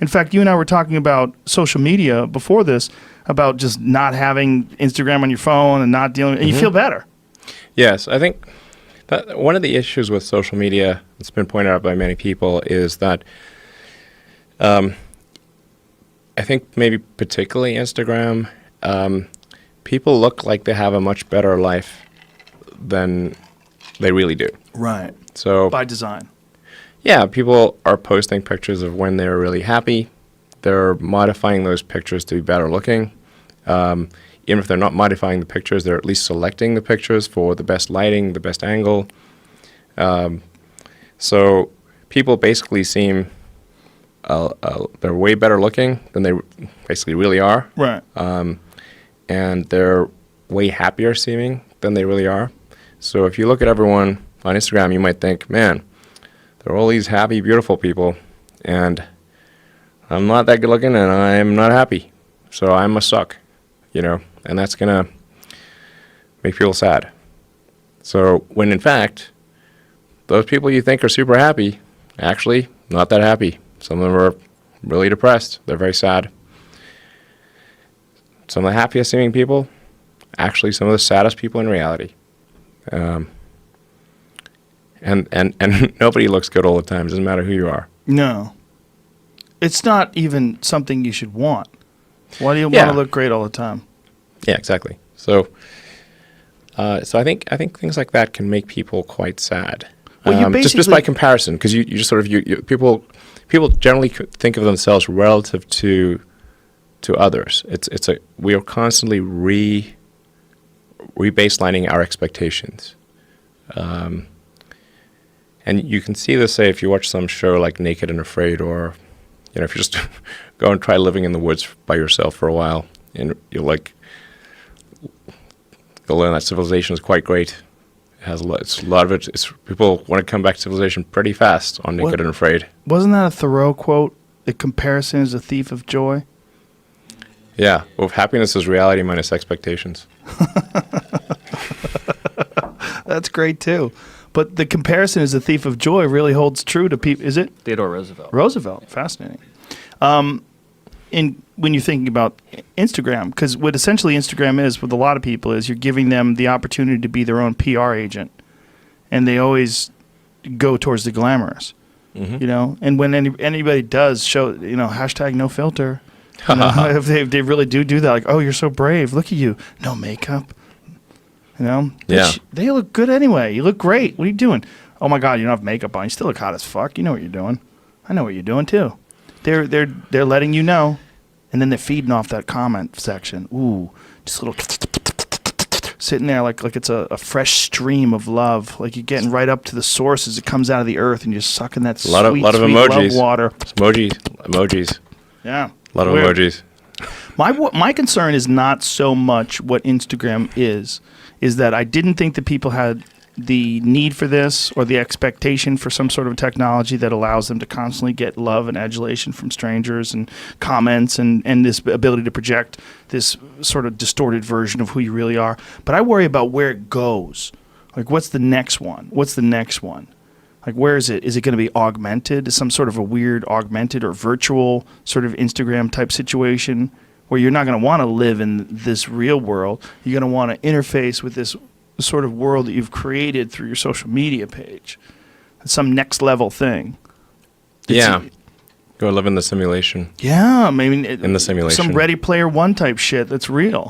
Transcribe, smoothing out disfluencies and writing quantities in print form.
In fact, you and I were talking about social media before this, about just not having Instagram on your phone and not dealing, and you feel better. Yes, I think that one of the issues with social media that's been pointed out by many people is that I think maybe particularly Instagram, people look like they have a much better life than they really do. Right. So by design. Yeah, people are posting pictures of when they're really happy. They're modifying those pictures to be better looking. Even if they're not modifying the pictures, they're at least selecting the pictures for the best lighting, the best angle. So people basically seem they're way better looking than they basically really are. Right. And they're way happier seeming than they really are. So if you look at everyone on Instagram, you might think, man, there are all these happy, beautiful people, and I'm not that good looking, and I'm not happy. So I must suck, and that's going to make people sad. So when in fact, those people you think are super happy, actually not that happy. Some of them are really depressed. They're very sad. Some of the happiest seeming people, actually some of the saddest people in reality. And nobody looks good all the time. It doesn't matter who you are. No. It's not even something you should want. Why do you want to look great all the time? Yeah, exactly. So I think things like that can make people quite sad. Well, just by comparison, because you just sort of people generally think of themselves relative to others. We are constantly rebaselining our expectations. And you can see this, say, if you watch some show like Naked and Afraid, or if you just go and try living in the woods by yourself for a while, and you'll learn that civilization is quite great. It has a lot of it. People want to come back to civilization pretty fast on Naked and Afraid. Wasn't that a Thoreau quote? The comparison is a thief of joy. Yeah. Well, happiness is reality minus expectations. That's great too. But the comparison is a thief of joy really holds true to people. Is it? Theodore Roosevelt. Roosevelt. Fascinating. When you're thinking about Instagram, because what essentially Instagram is with a lot of people is you're giving them the opportunity to be their own PR agent. And they always go towards the glamorous, And when anybody does show, hashtag no filter, if they really do that, like, oh, you're so brave. Look at you. No makeup. Yeah. They look good anyway. You look great. What are you doing? Oh my God, you don't have makeup on. You still look hot as fuck. You know what you're doing. I know what you're doing too. They're letting you know, and then they're feeding off that comment section. Ooh, just a little sitting there like it's a fresh stream of love. Like you're getting right up to the source as it comes out of the earth, and you're sucking that sweet emojis. Love water. Emojis. Yeah. A lot of emojis. My concern is not so much what Instagram is that I didn't think that people had the need for this or the expectation for some sort of technology that allows them to constantly get love and adulation from strangers and comments and this ability to project this sort of distorted version of who you really are. But I worry about where it goes. Like, what's the next one? Like, where is it? Is it going to be augmented? Is some sort of a weird augmented or virtual sort of Instagram type situation where you're not going to want to live in this real world? You're going to want to interface with this sort of world that you've created through your social media page. It's some next level thing. Go live in the simulation. Yeah, maybe in the simulation. Some Ready Player One type shit that's real.